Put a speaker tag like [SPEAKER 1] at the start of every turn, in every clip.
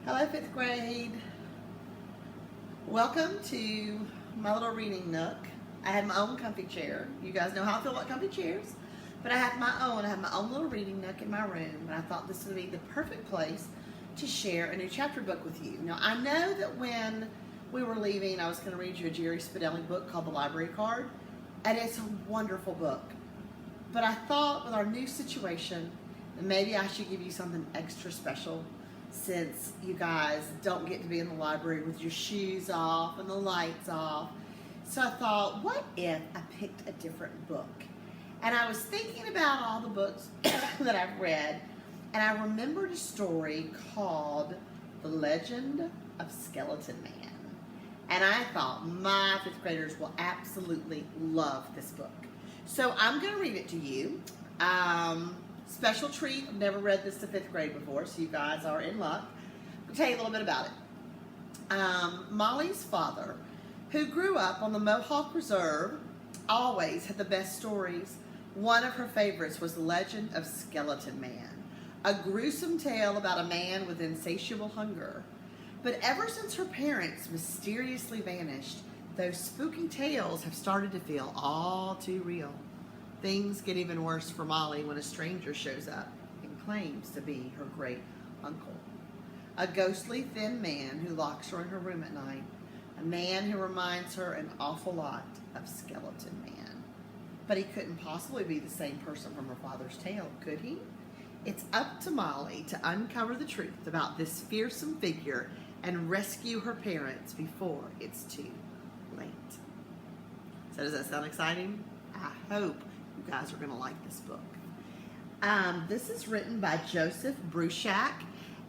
[SPEAKER 1] Hello, fifth grade. Welcome to my little reading nook. I had my own comfy chair. You guys know how I feel about comfy chairs. But I have my own. I have my own little reading nook in my room. And I thought this would be the perfect place to share a new chapter book with you. Now, I know that when we were leaving, I was going to read you a Jerry Spidelli book called The Library Card. And it's a wonderful book. But I thought with our new situation, that maybe I should give you something extra special, since you guys don't get to be in the library with your shoes off and the lights off. So I thought, what if I picked a different book? And I was thinking about all the books that I've read, and I remembered a story called The Legend of Skeleton Man. And I thought my fifth graders will absolutely love this book. So I'm going to read it to you. Special treat, I've never read this to fifth grade before, so you guys are in luck. I'll tell you a little bit about it. Molly's father, who grew up on the Mohawk Reserve, always had the best stories. One of her favorites was The Legend of Skeleton Man, a gruesome tale about a man with insatiable hunger. But ever since her parents mysteriously vanished, those spooky tales have started to feel all too real. Things get even worse for Molly when a stranger shows up and claims to be her great uncle. A ghostly thin man who locks her in her room at night. A man who reminds her an awful lot of Skeleton Man. But he couldn't possibly be the same person from her father's tale, could he? It's up to Molly to uncover the truth about this fearsome figure and rescue her parents before it's too late. So does that sound exciting? I hope you guys are going to like this book. This is written by Joseph Bruchac,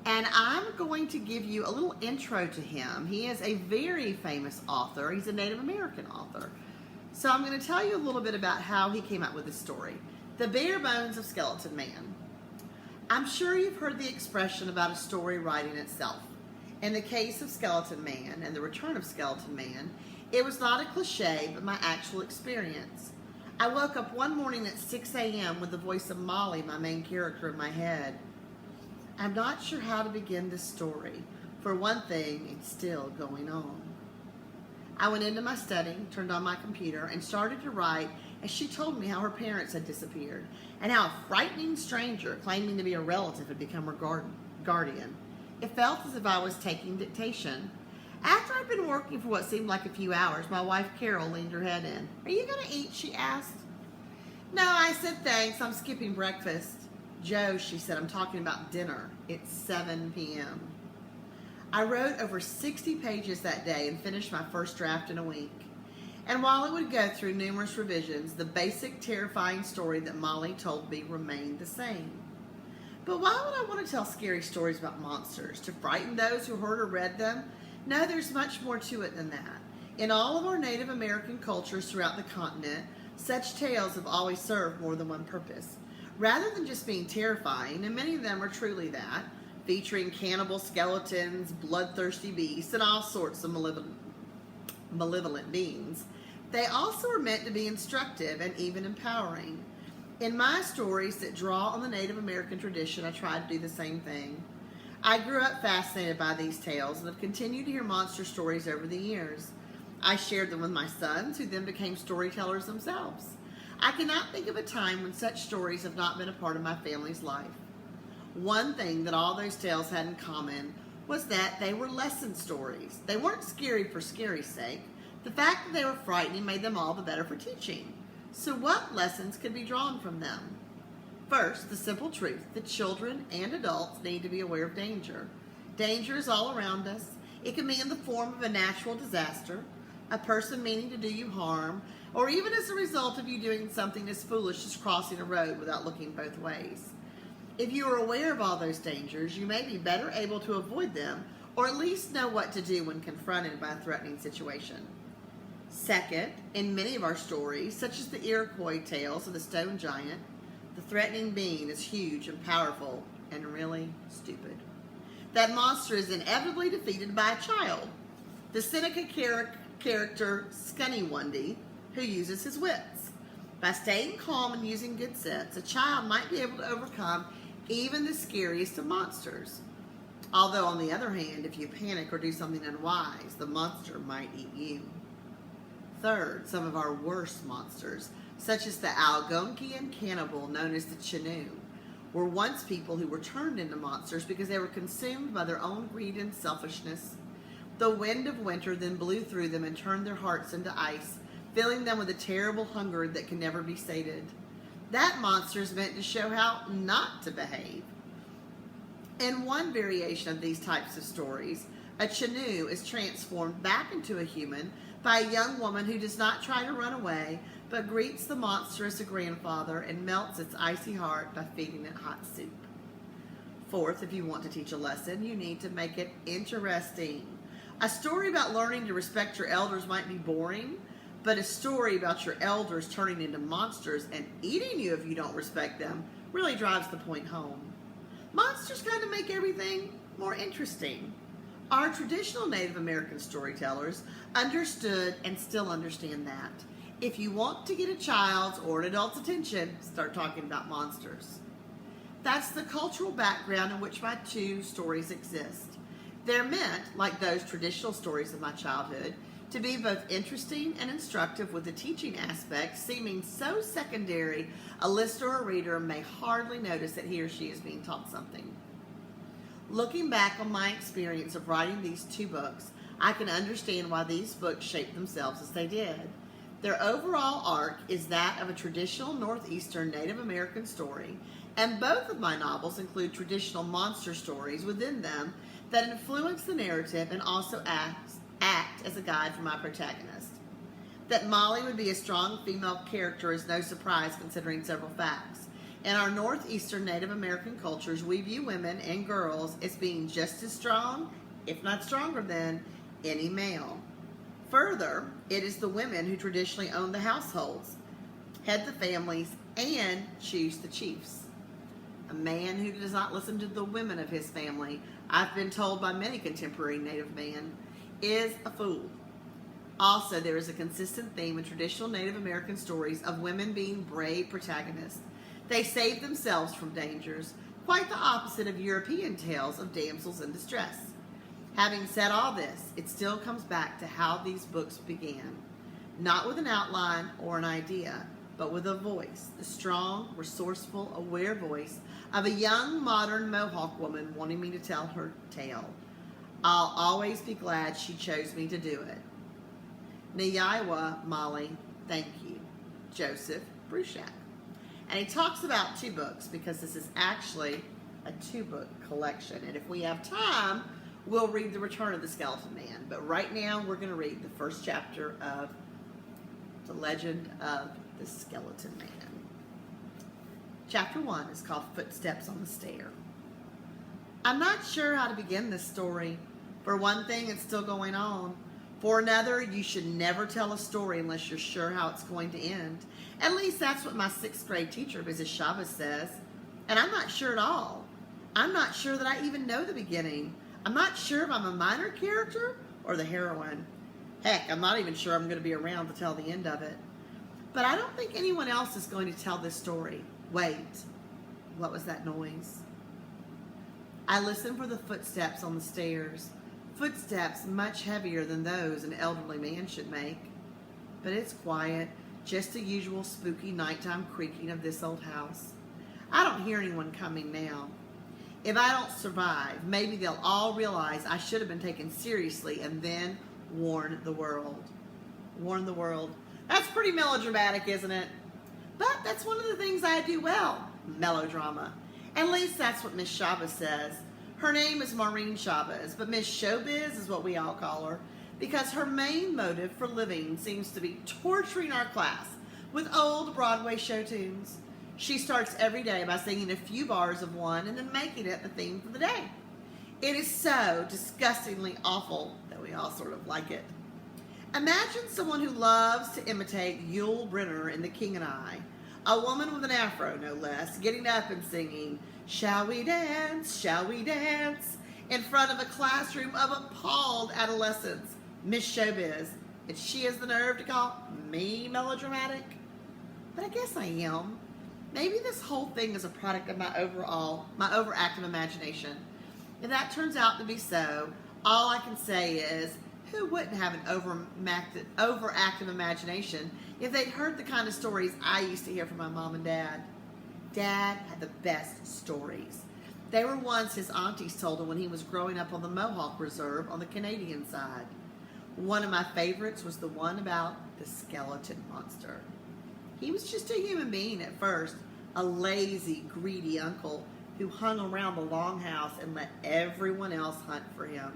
[SPEAKER 1] and I'm going to give you a little intro to him. He is a very famous author. He's a Native American author. So I'm going to tell you a little bit about how he came up with this story. The Bare Bones of Skeleton Man. I'm sure you've heard the expression about a story writing itself. In the case of Skeleton Man and the return of Skeleton Man, it was not a cliche, but my actual experience. I woke up one morning at 6 a.m. with the voice of Molly, my main character, in my head. I'm not sure how to begin this story. For one thing, it's still going on. I went into my study, turned on my computer, and started to write as she told me how her parents had disappeared and how a frightening stranger claiming to be a relative had become her guardian. It felt as if I was taking dictation. After I'd been working for what seemed like a few hours, my wife Carol leaned her head in. Are you going to eat? She asked. No, I said thanks. I'm skipping breakfast. Joe, she said, I'm talking about dinner. It's 7 p.m. I wrote over 60 pages that day and finished my first draft in a week. And while it would go through numerous revisions, the basic terrifying story that Molly told me remained the same. But why would I want to tell scary stories about monsters? To frighten those who heard or read them? No, there's much more to it than that. In all of our Native American cultures throughout the continent, such tales have always served more than one purpose. Rather than just being terrifying, and many of them are truly that, featuring cannibal skeletons, bloodthirsty beasts, and all sorts of malevolent beings, they also are meant to be instructive and even empowering. In my stories that draw on the Native American tradition, I try to do the same thing. I grew up fascinated by these tales and have continued to hear monster stories over the years. I shared them with my sons, who then became storytellers themselves. I cannot think of a time when such stories have not been a part of my family's life. One thing that all those tales had in common was that they were lesson stories. They weren't scary for scary's sake. The fact that they were frightening made them all the better for teaching. So what lessons could be drawn from them? First, the simple truth that children and adults need to be aware of danger. Danger is all around us. It can be in the form of a natural disaster, a person meaning to do you harm, or even as a result of you doing something as foolish as crossing a road without looking both ways. If you are aware of all those dangers, you may be better able to avoid them, or at least know what to do when confronted by a threatening situation. Second, in many of our stories, such as the Iroquois tales of the Stone Giant, the threatening being is huge and powerful and really stupid. That monster is inevitably defeated by a child, the Seneca character Scunny who uses his wits. By staying calm and using good sense, a child might be able to overcome even the scariest of monsters. Although, on the other hand, if you panic or do something unwise, the monster might eat you. Third, some of our worst monsters, such as the Algonquian cannibal known as the Chenoo, were once people who were turned into monsters because they were consumed by their own greed and selfishness. The wind of winter then blew through them and turned their hearts into ice, filling them with a terrible hunger that can never be sated. That monster is meant to show how not to behave. In one variation of these types of stories, a Chenoo is transformed back into a human by a young woman who does not try to run away, but greets the monster as a grandfather and melts its icy heart by feeding it hot soup. Fourth, if you want to teach a lesson, you need to make it interesting. A story about learning to respect your elders might be boring, but a story about your elders turning into monsters and eating you if you don't respect them really drives the point home. Monsters kind of make everything more interesting. Our traditional Native American storytellers understood and still understand that. If you want to get a child's or an adult's attention, start talking about monsters. That's the cultural background in which my two stories exist. They're meant, like those traditional stories of my childhood, to be both interesting and instructive, with the teaching aspect seeming so secondary a listener or reader may hardly notice that he or she is being taught something. Looking back on my experience of writing these two books, I can understand why these books shaped themselves as they did. Their overall arc is that of a traditional Northeastern Native American story, and both of my novels include traditional monster stories within them that influence the narrative and also act as a guide for my protagonist. That Molly would be a strong female character is no surprise considering several facts. In our Northeastern Native American cultures, we view women and girls as being just as strong, if not stronger than, any male. Further, it is the women who traditionally own the households, head the families, and choose the chiefs. A man who does not listen to the women of his family, I've been told by many contemporary Native men, is a fool. Also, there is a consistent theme in traditional Native American stories of women being brave protagonists. They save themselves from dangers, quite the opposite of European tales of damsels in distress. Having said all this, it still comes back to how these books began. Not with an outline or an idea, but with a voice, the strong, resourceful, aware voice of a young, modern Mohawk woman wanting me to tell her tale. I'll always be glad she chose me to do it. Niaiwa, Molly, thank you. Joseph Bruchac. And he talks about two books because this is actually a two-book collection. And if we have time, we'll read The Return of the Skeleton Man. But right now, we're going to read the first chapter of The Legend of the Skeleton Man. Chapter 1 is called Footsteps on the Stair. I'm not sure how to begin this story. For one thing, it's still going on. For another, you should never tell a story unless you're sure how it's going to end. At least that's what my 6th grade teacher, Mrs. Chavez, says. And I'm not sure at all. I'm not sure that I even know the beginning. I'm not sure if I'm a minor character or the heroine. Heck, I'm not even sure I'm going to be around to tell the end of it. But I don't think anyone else is going to tell this story. Wait, what was that noise? I listened for the footsteps on the stairs. Footsteps much heavier than those an elderly man should make. But it's quiet, just the usual spooky nighttime creaking of this old house. I don't hear anyone coming now. If I don't survive, maybe they'll all realize I should have been taken seriously and then warn the world. Warn the world. That's pretty melodramatic, isn't it? But that's one of the things I do well, melodrama. At least that's what Miss Chavez says. Her name is Maureen Chavez, but Miss Showbiz is what we all call her, because her main motive for living seems to be torturing our class with old Broadway show tunes. She starts every day by singing a few bars of one and then making it the theme for the day. It is so disgustingly awful that we all sort of like it. Imagine someone who loves to imitate Yul Brynner in The King and I, a woman with an afro no less, getting up and singing, "Shall we dance, in front of a classroom of appalled adolescents. Miss Showbiz, and she has the nerve to call me melodramatic? But I guess I am. Maybe this whole thing is a product of my overactive imagination. If that turns out to be so, all I can say is, who wouldn't have an overactive imagination if they'd heard the kind of stories I used to hear from my mom and dad? Dad had the best stories. They were ones his aunties told him when he was growing up on the Mohawk Reserve on the Canadian side. One of my favorites was the one about the skeleton monster. He was just a human being at first, a lazy, greedy uncle who hung around the longhouse and let everyone else hunt for him.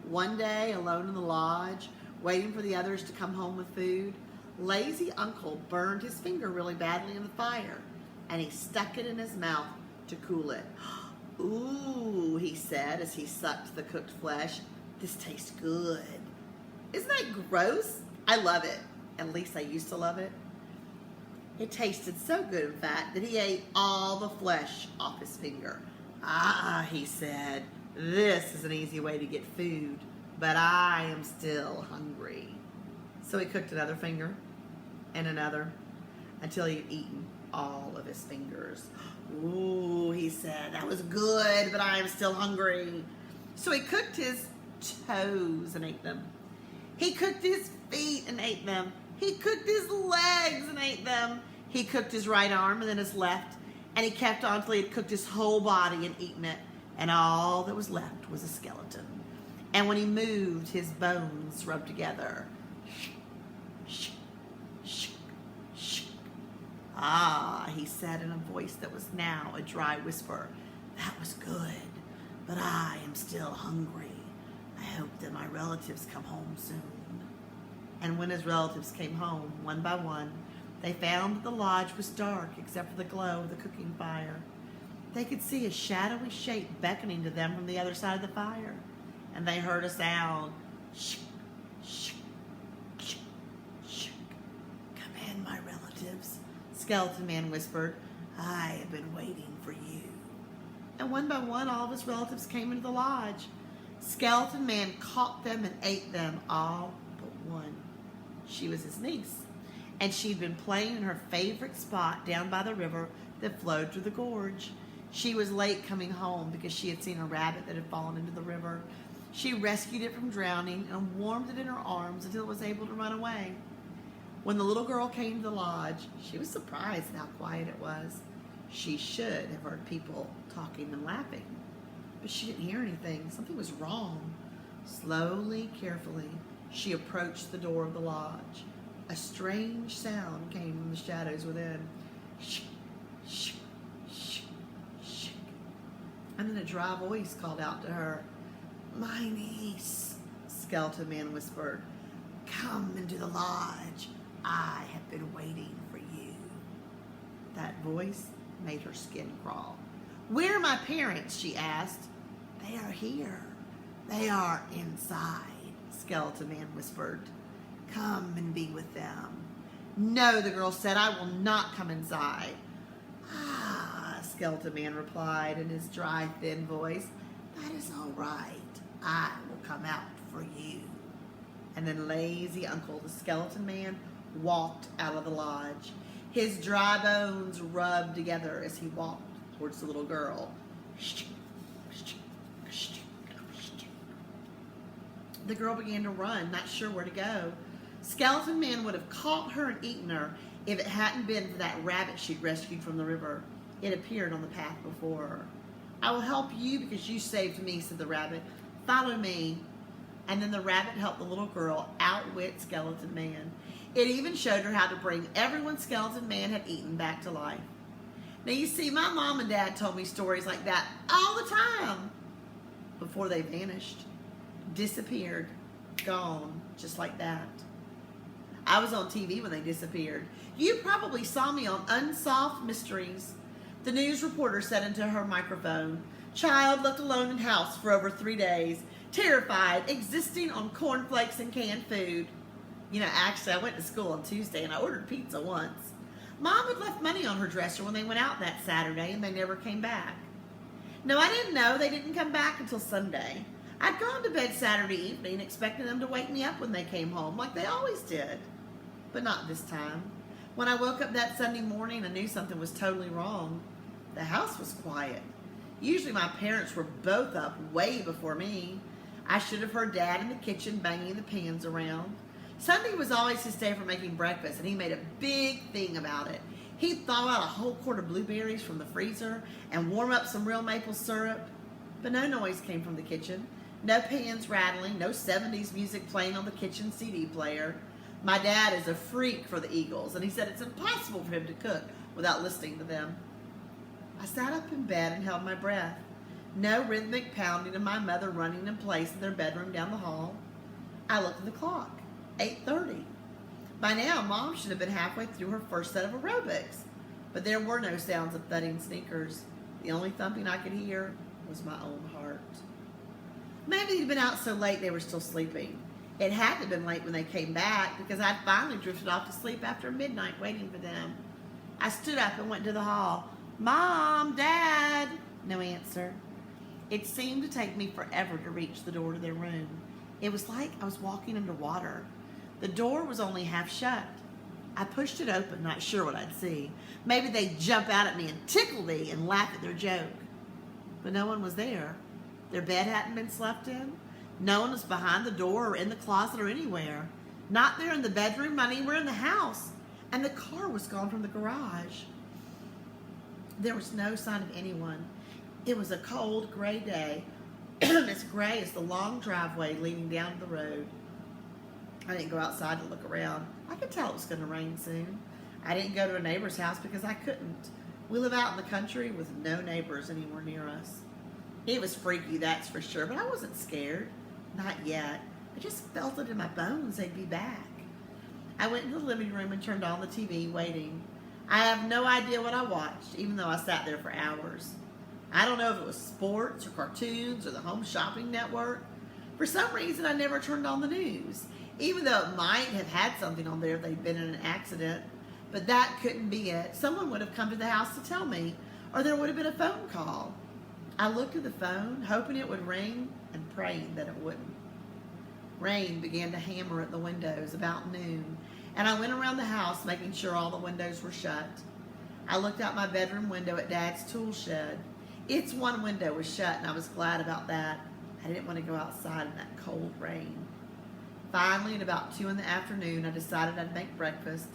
[SPEAKER 1] One day, alone in the lodge, waiting for the others to come home with food, lazy uncle burned his finger really badly in the fire, and he stuck it in his mouth to cool it. "Ooh," he said as he sucked the cooked flesh, "this tastes good." Isn't that gross? I love it. At least I used to love it. It tasted so good, in fact, that he ate all the flesh off his finger. "Ah," he said, "this is an easy way to get food, but I am still hungry." So he cooked another finger and another until he had eaten all of his fingers. "Ooh," he said, "that was good, but I am still hungry." So he cooked his toes and ate them. He cooked his feet and ate them. He cooked his legs and ate them. He cooked his right arm and then his left, and he kept on till he had cooked his whole body and eaten it, and all that was left was a skeleton. And when he moved, his bones rubbed together. "Ah," he said in a voice that was now a dry whisper, "that was good, but I am still hungry. I hope that my relatives come home soon." And when his relatives came home, one by one, they found that the lodge was dark except for the glow of the cooking fire. They could see a shadowy shape beckoning to them from the other side of the fire, and they heard a sound. "Shh, shh, shh, shh. Come in, my relatives," Skeleton Man whispered. "I have been waiting for you." And one by one, all of his relatives came into the lodge. Skeleton Man caught them and ate them, all but one. She was his niece, and she'd been playing in her favorite spot down by the river that flowed through the gorge. She was late coming home because she had seen a rabbit that had fallen into the river. She rescued it from drowning and warmed it in her arms until it was able to run away. When the little girl came to the lodge, she was surprised at how quiet it was. She should have heard people talking and laughing, but she didn't hear anything. Something was wrong. Slowly, carefully, she approached the door of the lodge. A strange sound came from the shadows within. Shh, shh, shh, shh. And then a dry voice called out to her. "My niece," Skeleton Man whispered. "Come into the lodge. I have been waiting for you." That voice made her skin crawl. "Where are my parents?" she asked. "They are here. They are inside," Skeleton Man whispered. "Come and be with them." "No," the girl said, "I will not come inside." "Ah," Skeleton Man replied in his dry, thin voice, "that is all right. I will come out for you." And then lazy Uncle, the Skeleton Man, walked out of the lodge. His dry bones rubbed together as he walked towards the little girl. The girl began to run, not sure where to go. Skeleton Man would have caught her and eaten her if it hadn't been for that rabbit she'd rescued from the river. It appeared on the path before her. "I will help you because you saved me," said the rabbit. "Follow me." And then the rabbit helped the little girl outwit Skeleton Man. It even showed her how to bring everyone Skeleton Man had eaten back to life. Now you see, my mom and dad told me stories like that all the time before they vanished, disappeared, gone, just like that. I was on TV when they disappeared. You probably saw me on Unsolved Mysteries. The news reporter said into her microphone, "Child left alone in house for over 3 days, terrified, existing on cornflakes and canned food." You know, actually, I went to school on Tuesday and I ordered pizza once. Mom had left money on her dresser when they went out that Saturday and they never came back. No, I didn't know they didn't come back until Sunday. I'd gone to bed Saturday evening expecting them to wake me up when they came home like they always did. But not this time. When I woke up that Sunday morning, I knew something was totally wrong. The house was quiet. Usually my parents were both up way before me. I should have heard Dad in the kitchen banging the pans around. Sunday was always his day for making breakfast, and he made a big thing about it. He'd thaw out a whole quart of blueberries from the freezer and warm up some real maple syrup. But no noise came from the kitchen. No pans rattling, no 70s music playing on the kitchen CD player. My dad is a freak for the Eagles, and he said it's impossible for him to cook without listening to them. I sat up in bed and held my breath. No rhythmic pounding of my mother running in place in their bedroom down the hall. I looked at the clock. 8:30. By now, Mom should have been halfway through her first set of aerobics. But there were no sounds of thudding sneakers. The only thumping I could hear was my own heart. Maybe they'd been out so late they were still sleeping. It had to have been late when they came back because I'd finally drifted off to sleep after midnight waiting for them. I stood up and went to the hall. Mom, Dad! No answer. It seemed to take me forever to reach the door to their room. It was like I was walking underwater. The door was only half shut. I pushed it open, not sure what I'd see. Maybe they'd jump out at me and tickle me and laugh at their joke. But no one was there. Their bed hadn't been slept in. No one was behind the door or in the closet or anywhere. Not there in the bedroom, not anywhere in the house. And the car was gone from the garage. There was no sign of anyone. It was a cold, gray day, as gray as the long driveway leading down to the road. I didn't go outside to look around. I could tell it was going to rain soon. I didn't go to a neighbor's house because I couldn't. We live out in the country with no neighbors anywhere near us. It was freaky, that's for sure, but I wasn't scared. Not yet. I just felt it in my bones they'd be back. I went into the living room and turned on the TV, waiting. I have no idea what I watched, even though I sat there for hours. I don't know if it was sports or cartoons or the Home Shopping Network. For some reason, I never turned on the news, even though it might have had something on there if they'd been in an accident. But that couldn't be it. Someone would have come to the house to tell me, or there would have been a phone call. I looked at the phone, hoping it would ring and praying that it wouldn't. Rain began to hammer at the windows about noon, and I went around the house making sure all the windows were shut. I looked out my bedroom window at Dad's tool shed. Its one window was shut, and I was glad about that. I didn't want to go outside in that cold rain. Finally, at about 2 in the afternoon, I decided I'd make breakfast.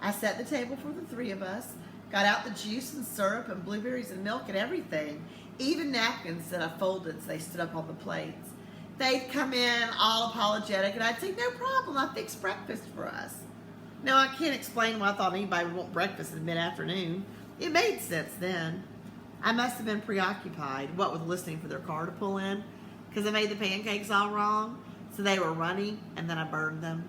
[SPEAKER 1] I set the table for the three of us, got out the juice and syrup and blueberries and milk and everything, even napkins that I folded so they stood up on the plates. They'd come in all apologetic, and I'd say, no problem, I fixed breakfast for us. Now, I can't explain why I thought anybody would want breakfast in mid-afternoon. It made sense then. I must have been preoccupied, what with listening for their car to pull in, because I made the pancakes all wrong, so they were runny, and then I burned them.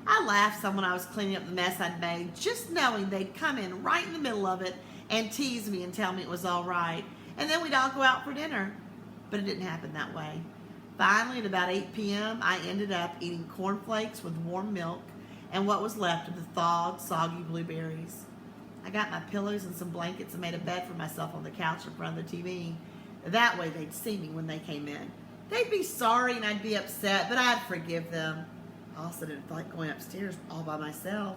[SPEAKER 1] I laughed some when I was cleaning up the mess I'd made, just knowing they'd come in right in the middle of it and tease me and tell me it was all right, and then we'd all go out for dinner. But it didn't happen that way. Finally, at about 8 p.m., I ended up eating cornflakes with warm milk and what was left of the thawed, soggy blueberries. I got my pillows and some blankets and made a bed for myself on the couch in front of the TV. That way they'd see me when they came in. They'd be sorry and I'd be upset, but I'd forgive them. I also didn't like going upstairs all by myself.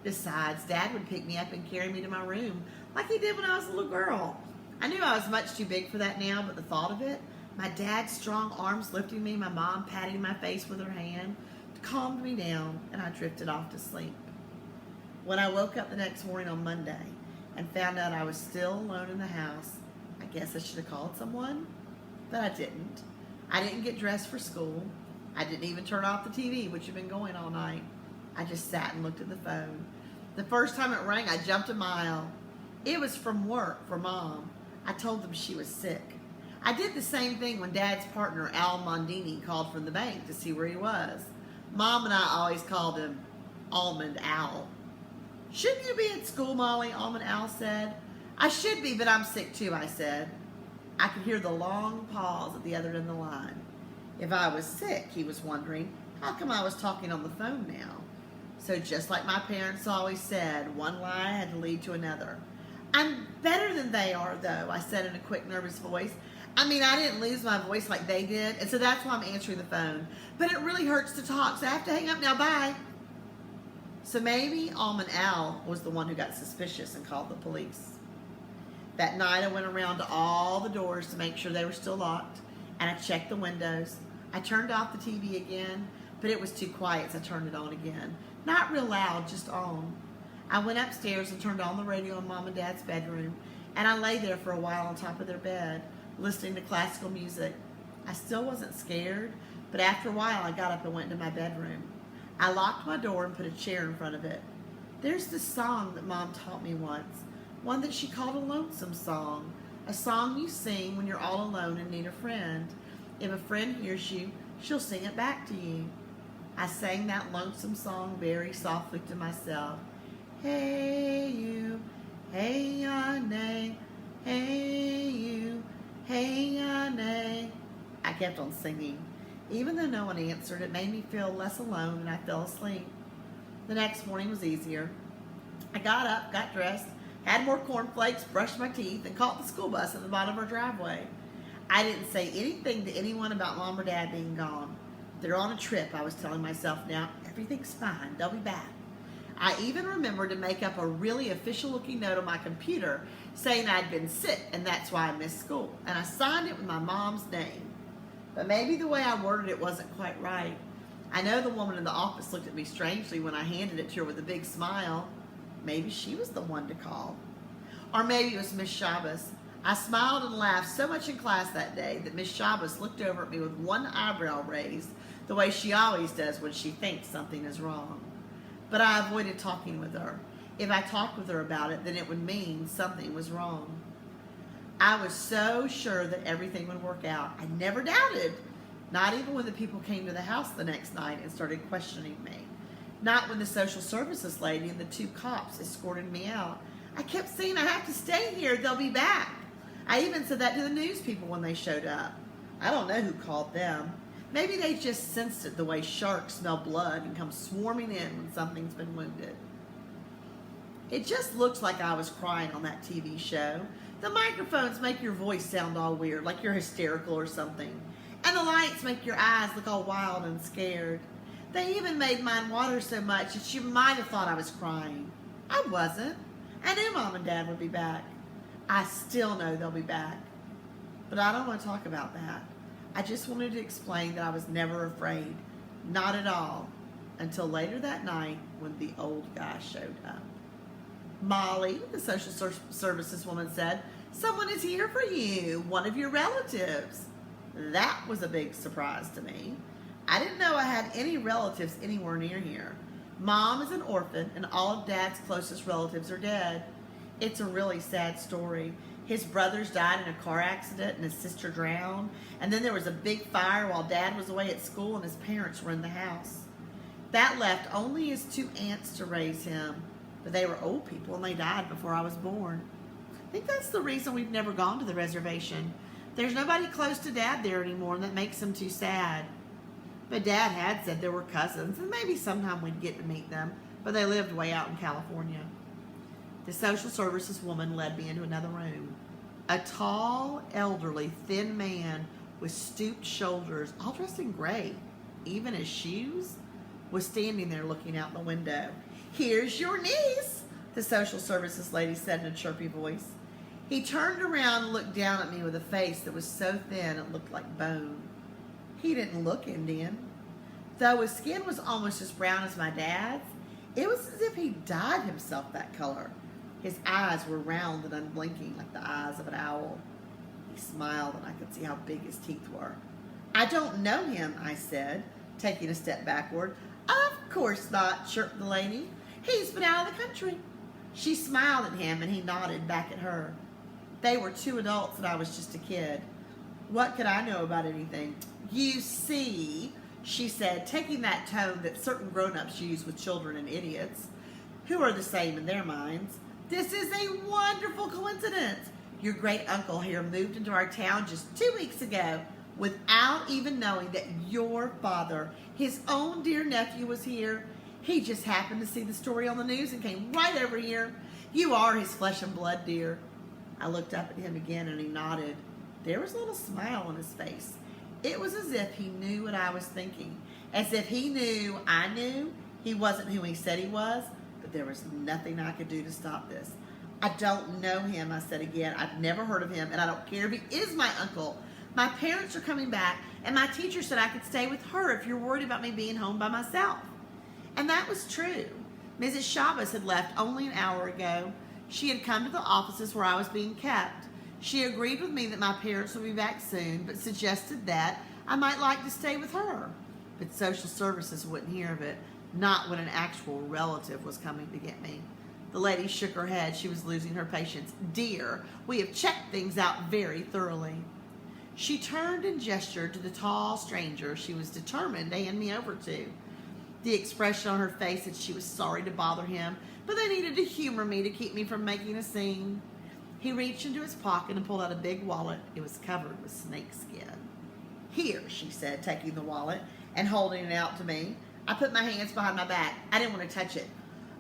[SPEAKER 1] Besides, Dad would pick me up and carry me to my room like he did when I was a little girl. I knew I was much too big for that now, but the thought of it, my dad's strong arms lifting me, my mom patting my face with her hand, calmed me down, and I drifted off to sleep. When I woke up the next morning on Monday and found out I was still alone in the house, I guess I should have called someone, but I didn't. I didn't get dressed for school. I didn't even turn off the TV, which had been going all night. I just sat and looked at the phone. The first time it rang, I jumped a mile. It was from work for Mom. I told them she was sick. I did the same thing when Dad's partner, Al Mondini, called from the bank to see where he was. Mom and I always called him Almond Al. Shouldn't you be at school, Molly? Almond Al said. I should be, but I'm sick too, I said. I could hear the long pause at the other end of the line. If I was sick, he was wondering, how come I was talking on the phone now? So just like my parents always said, one lie had to lead to another. I'm better than they are, though, I said in a quick, nervous voice. I mean, I didn't lose my voice like they did, and so that's why I'm answering the phone. But it really hurts to talk, so I have to hang up now. Bye. So maybe Almond Al was the one who got suspicious and called the police. That night I went around to all the doors to make sure they were still locked, and I checked the windows. I turned off the TV again, but it was too quiet, so I turned it on again. Not real loud, just on. I went upstairs and turned on the radio in Mom and Dad's bedroom, and I lay there for a while on top of their bed, listening to classical music. I still wasn't scared, but after a while I got up and went into my bedroom. I locked my door and put a chair in front of it. There's this song that Mom taught me once, one that she called a lonesome song, a song you sing when you're all alone and need a friend. If a friend hears you, she'll sing it back to you. I sang that lonesome song very softly to myself. Hey you, hey ya nay, hey you, hey ya nay. I kept on singing. Even though no one answered, it made me feel less alone and I fell asleep. The next morning was easier. I got up, got dressed, had more cornflakes, brushed my teeth, and caught the school bus at the bottom of our driveway. I didn't say anything to anyone about Mom or Dad being gone. They're on a trip, I was telling myself now. Everything's fine. They'll be back. I even remembered to make up a really official-looking note on my computer saying I'd been sick and that's why I missed school. And I signed it with my mom's name. But maybe the way I worded it wasn't quite right. I know the woman in the office looked at me strangely when I handed it to her with a big smile. Maybe she was the one to call. Or maybe it was Miss Shabbos. I smiled and laughed so much in class that day that Miss Shabbos looked over at me with one eyebrow raised, the way she always does when she thinks something is wrong. But I avoided talking with her. If I talked with her about it, then it would mean something was wrong. I was so sure that everything would work out. I never doubted. Not even when the people came to the house the next night and started questioning me. Not when the social services lady and the two cops escorted me out. I kept saying, I have to stay here. They'll be back. I even said that to the news people when they showed up. I don't know who called them. Maybe they just sensed it the way sharks smell blood and come swarming in when something's been wounded. It just looked like I was crying on that TV show. The microphones make your voice sound all weird, like you're hysterical or something. And the lights make your eyes look all wild and scared. They even made mine water so much that you might have thought I was crying. I wasn't. I knew Mom and Dad would be back. I still know they'll be back. But I don't want to talk about that. I just wanted to explain that I was never afraid. Not at all. Until later that night when the old guy showed up. Molly, the social services woman said, someone is here for you, one of your relatives. That was a big surprise to me. I didn't know I had any relatives anywhere near here. Mom is an orphan and all of Dad's closest relatives are dead. It's a really sad story. His brothers died in a car accident and his sister drowned. And then there was a big fire while Dad was away at school and his parents were in the house. That left only his two aunts to raise him. But they were old people and they died before I was born. I think that's the reason we've never gone to the reservation. There's nobody close to Dad there anymore and that makes him too sad. But Dad had said there were cousins and maybe sometime we'd get to meet them, but they lived way out in California. The social services woman led me into another room. A tall, elderly, thin man with stooped shoulders, all dressed in gray, even his shoes, was standing there looking out the window. Here's your niece, the social services lady said in a chirpy voice. He turned around and looked down at me with a face that was so thin it looked like bone. He didn't look Indian. Though his skin was almost as brown as my dad's, it was as if he dyed himself that color. His eyes were round and unblinking like the eyes of an owl. He smiled and I could see how big his teeth were. I don't know him, I said, taking a step backward. Of course not, chirped the lady. He's been out of the country. She smiled at him and he nodded back at her. They were two adults and I was just a kid. What could I know about anything? You see, she said, taking that tone that certain grown-ups use with children and idiots, who are the same in their minds. This is a wonderful coincidence. Your great uncle here moved into our town just 2 weeks ago without even knowing that your father, his own dear nephew, was here. He just happened to see the story on the news and came right over here. You are his flesh and blood, dear. I looked up at him again and he nodded. There was a little smile on his face. It was as if he knew what I was thinking. As if he knew I knew he wasn't who he said he was, but there was nothing I could do to stop this. I don't know him, I said again. I've never heard of him, and I don't care if he is my uncle. My parents are coming back, and my teacher said I could stay with her if you're worried about me being home by myself. And that was true. Mrs. Chavez had left only an hour ago. She had come to the offices where I was being kept. She agreed with me that my parents would be back soon, but suggested that I might like to stay with her. But social services wouldn't hear of it, not when an actual relative was coming to get me. The lady shook her head. She was losing her patience. Dear, we have checked things out very thoroughly. She turned and gestured to the tall stranger she was determined to hand me over to. The expression on her face said she was sorry to bother him, but they needed to humor me to keep me from making a scene. He reached into his pocket and pulled out a big wallet. It was covered with snakeskin. Here, she said, taking the wallet and holding it out to me. I put my hands behind my back. I didn't want to touch it.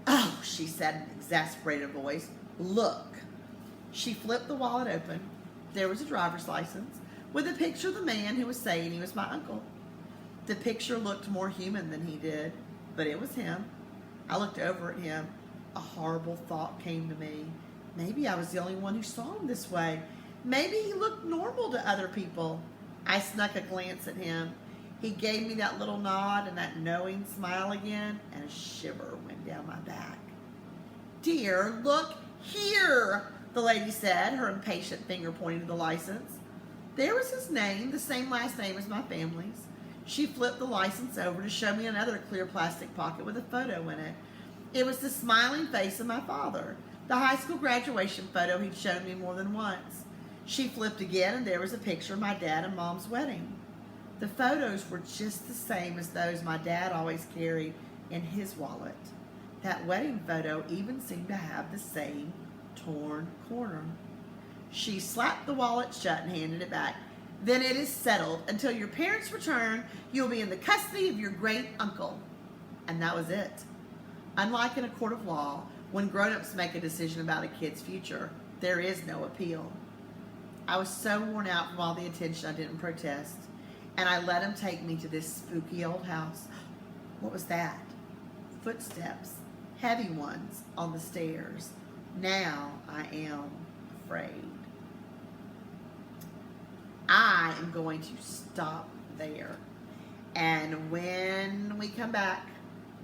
[SPEAKER 1] Oh, she said in an exasperated voice. Look. She flipped the wallet open. There was a driver's license with a picture of the man who was saying he was my uncle. The picture looked more human than he did, but it was him. I looked over at him. A horrible thought came to me. Maybe I was the only one who saw him this way. Maybe he looked normal to other people. I snuck a glance at him. He gave me that little nod and that knowing smile again, and a shiver went down my back. Dear, look here, the lady said, her impatient finger pointing to the license. There was his name, the same last name as my family's. She flipped the license over to show me another clear plastic pocket with a photo in it. It was the smiling face of my father, the high school graduation photo he'd shown me more than once. She flipped again, and there was a picture of my dad and mom's wedding. The photos were just the same as those my dad always carried in his wallet. That wedding photo even seemed to have the same torn corner. She slapped the wallet shut and handed it back. Then it is settled. Until your parents return, you'll be in the custody of your great uncle. And that was it. Unlike in a court of law, when grown-ups make a decision about a kid's future, there is no appeal. I was so worn out from all the attention I didn't protest. And I let him take me to this spooky old house. What was that? Footsteps, heavy ones, on the stairs. Now I am afraid. I am going to stop there. And when we come back,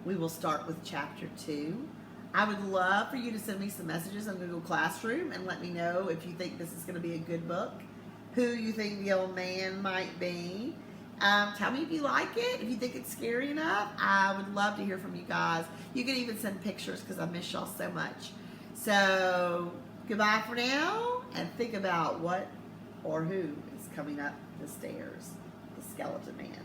[SPEAKER 1] we will start with chapter 2. I would love for you to send me some messages on Google Classroom and let me know if you think this is going to be a good book, who you think the old man might be. Tell me if you like it, if you think it's scary enough. I would love to hear from you guys. You can even send pictures because I miss y'all so much. So, goodbye for now, and think about what or who is coming up the stairs. The skeleton man.